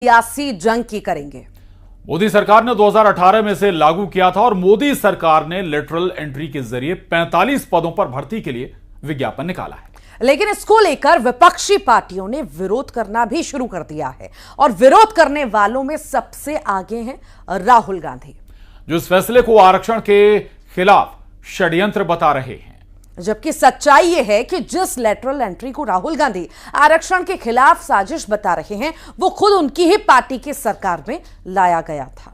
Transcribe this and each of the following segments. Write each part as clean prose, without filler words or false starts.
सियासी जंग की करेंगे। मोदी सरकार ने 2018 में इसे लागू किया था और मोदी सरकार ने लेटरल एंट्री के जरिए 45 पदों पर भर्ती के लिए विज्ञापन निकाला है। लेकिन इसको लेकर विपक्षी पार्टियों ने विरोध करना भी शुरू कर दिया है और विरोध करने वालों में सबसे आगे हैं राहुल गांधी, जो इस फैसले को आरक्षण के खिलाफ षड्यंत्र बता रहे हैं। जबकि सच्चाई यह है कि जिस लेटरल एंट्री को राहुल गांधी आरक्षण के खिलाफ साजिश बता रहे हैं, वो खुद उनकी ही पार्टी की सरकार में लाया गया था।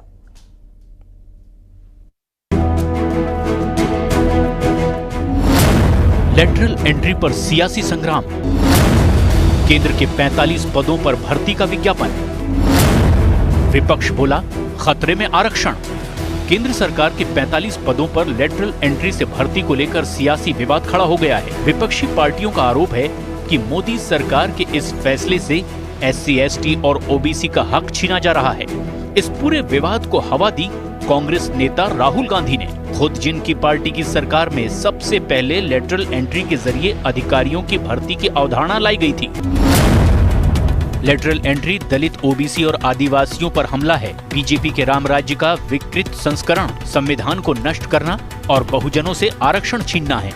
लेटरल एंट्री पर सियासी संग्राम, केंद्र के 45 पदों पर भर्ती का विज्ञापन, विपक्ष बोला खतरे में आरक्षण। केंद्र सरकार के 45 पदों पर लेटरल एंट्री से भर्ती को लेकर सियासी विवाद खड़ा हो गया है। विपक्षी पार्टियों का आरोप है कि मोदी सरकार के इस फैसले से SC, ST और OBC का हक छीना जा रहा है। इस पूरे विवाद को हवा दी कांग्रेस नेता राहुल गांधी ने, खुद जिनकी पार्टी की सरकार में सबसे पहले लेटरल एंट्री के जरिए अधिकारियों की भर्ती की अवधारणा लाई गई थी। लेटरल एंट्री दलित, OBC और आदिवासियों पर हमला है, बीजेपी के राम राज्य का विकृत संस्करण, संविधान को नष्ट करना और बहुजनों से आरक्षण छीनना है।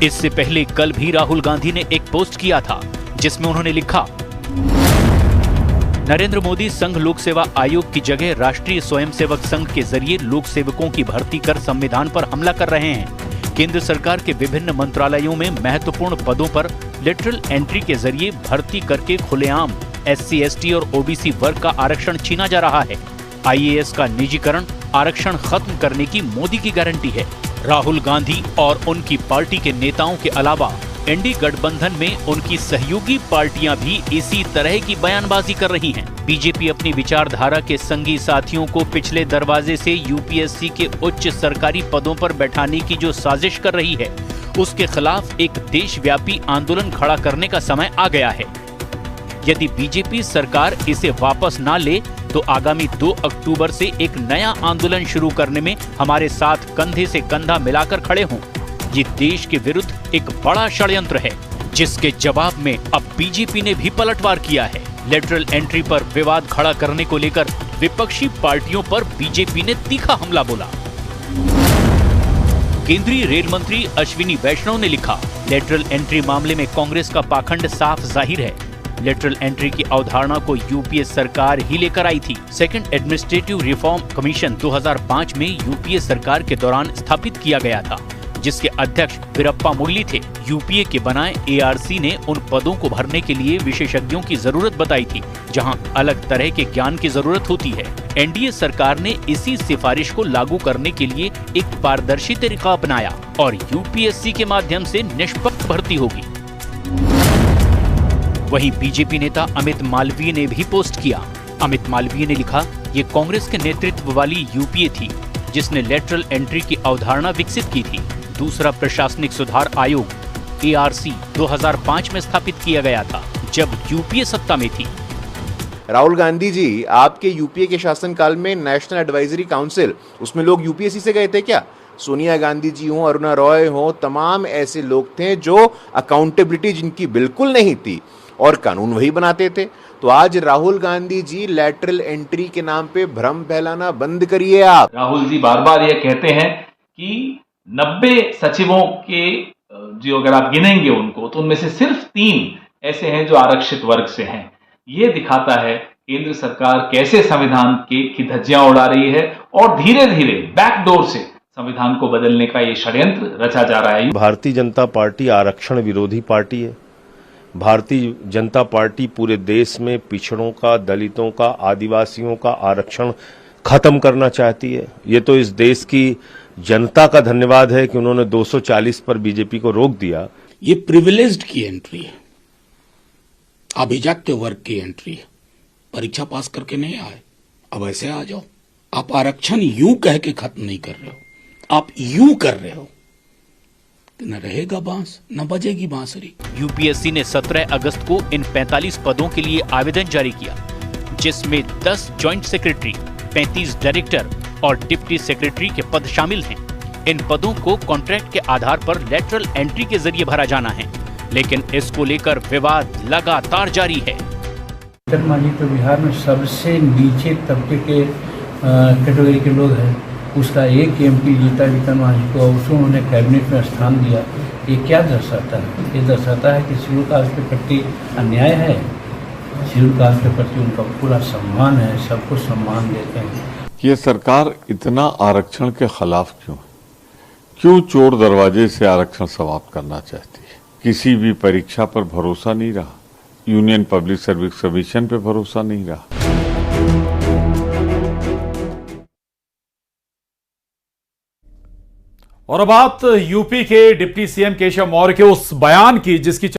इससे पहले कल भी राहुल गांधी ने एक पोस्ट किया था जिसमें उन्होंने लिखा, नरेंद्र मोदी संघ लोक सेवा आयोग की जगह राष्ट्रीय स्वयंसेवक संघ के जरिए लोक सेवकों की भर्ती कर संविधान पर हमला कर रहे हैं। केंद्र सरकार के विभिन्न मंत्रालयों में महत्वपूर्ण पदों पर लेटरल एंट्री के जरिए भर्ती करके खुलेआम SC, ST और OBC वर्ग का आरक्षण छीना जा रहा है। IAS का निजीकरण आरक्षण खत्म करने की मोदी की गारंटी है। राहुल गांधी और उनकी पार्टी के नेताओं के अलावा NDA गठबंधन में उनकी सहयोगी पार्टियां भी इसी तरह की बयानबाजी कर रही हैं। बीजेपी अपनी विचारधारा के संगी साथियों को पिछले दरवाजे से UPSC के उच्च सरकारी पदों पर बैठाने की जो साजिश कर रही है, उसके खिलाफ एक देशव्यापी आंदोलन खड़ा करने का समय आ गया है। यदि बीजेपी सरकार इसे वापस ना ले तो आगामी 2 अक्टूबर से एक नया आंदोलन शुरू करने में हमारे साथ कंधे से कंधा मिलाकर खड़े हों। ये देश के विरुद्ध एक बड़ा षड्यंत्र है, जिसके जवाब में अब बीजेपी ने भी पलटवार किया है। लेटरल एंट्री पर विवाद खड़ा करने को लेकर विपक्षी पार्टियों पर बीजेपी ने तीखा हमला बोला। केंद्रीय रेल मंत्री अश्विनी वैष्णव ने लिखा, लेटरल एंट्री मामले में कांग्रेस का पाखंड साफ जाहिर है। लेटरल एंट्री की अवधारणा को UPA सरकार ही लेकर आई थी। सेकंड एडमिनिस्ट्रेटिव रिफॉर्म कमीशन 2005 में UPA सरकार के दौरान स्थापित किया गया था, जिसके अध्यक्ष वीरप्पा मोइली थे। UPA के बनाए ARC ने उन पदों को भरने के लिए विशेषज्ञों की जरूरत बताई थी, जहां अलग तरह के ज्ञान की जरूरत होती है। NDA सरकार ने इसी सिफारिश को लागू करने के लिए एक पारदर्शी तरीका अपनाया और UPSC के माध्यम से निष्पक्ष भर्ती होगी। वहीं बीजेपी नेता अमित मालवीय ने भी पोस्ट किया। अमित मालवीय ने लिखा, ये कांग्रेस के नेतृत्व वाली UPA थी जिसने लेटरल एंट्री की अवधारणा विकसित की थी। दूसरा प्रशासनिक सुधार आयोग ARC 2005 में स्थापित किया गया था, जब UPA सत्ता में थी। राहुल गांधी जी, आपके UPA के शासनकाल में नेशनल एडवाइजरी काउंसिल, उसमें लोग UPSC से गए थे क्या? सोनिया गांधी जी हो, अरुणा रॉय हो, तमाम ऐसे लोग थे जो अकाउंटेबिलिटी जिनकी बिल्कुल नहीं थी और कानून वही बनाते थे। तो आज राहुल गांधी जी लेटरल एंट्री के नाम पे भ्रम फैलाना बंद करिए। आप राहुल जी बार बार ये कहते हैं कि 90 सचिवों के जो अगर आप गिनेंगे उनको, तो उनमें से सिर्फ 3 ऐसे हैं जो आरक्षित वर्ग से हैं। ये दिखाता है केंद्र सरकार कैसे संविधान की धज्जियां उड़ा रही है और धीरे धीरे बैकडोर से संविधान को बदलने का ये षड्यंत्र रचा जा रहा है। भारतीय जनता पार्टी आरक्षण विरोधी पार्टी है। भारतीय जनता पार्टी पूरे देश में पिछड़ों का, दलितों का, आदिवासियों का आरक्षण खत्म करना चाहती है। ये तो इस देश की जनता का धन्यवाद है कि उन्होंने 240 पर बीजेपी को रोक दिया। ये प्रिविलेज्ड की एंट्री है, अभिजात्य वर्ग की एंट्री है। परीक्षा पास करके नहीं आए, अब ऐसे आ जाओ। आप आरक्षण यूं कह के खत्म नहीं कर रहे हो, आप यूं कर रहे हो। न रहेगा बांस, न बजेगी बांसुरी। UPSC ने 17 अगस्त को इन 45 पदों के लिए आवेदन जारी किया, जिसमें 10 ज्वाइंट सेक्रेटरी, 35 डायरेक्टर और डिप्टी सेक्रेटरी के पद शामिल हैं। इन पदों को कॉन्ट्रैक्ट के आधार पर लेटरल एंट्री के जरिए भरा जाना है, लेकिन इसको लेकर विवाद लगातार जारी है। शर्मा जी तो बिहार में सबसे नीचे तबके के कैटेगरी के लोग हैं। उसका एक एमपी जीता जीतन मांझी को उसको उन्होंने कैबिनेट में स्थान दिया। ये क्या दर्शाता है? ये दर्शाता है कि शेड्यूल कास्ट के प्रति अन्याय है। शेड्यूल कास्ट के प्रति उनका पूरा सम्मान है, सबको सम्मान देते हैं। ये सरकार इतना आरक्षण के खिलाफ क्यों चोर दरवाजे से आरक्षण समाप्त करना चाहती है? किसी भी परीक्षा पर भरोसा नहीं रहा, यूनियन पब्लिक सर्विस कमीशन पे भरोसा नहीं रहा। और अब बात यूपी के डिप्टी सीएम केशव मौर्य के उस बयान की जिसकी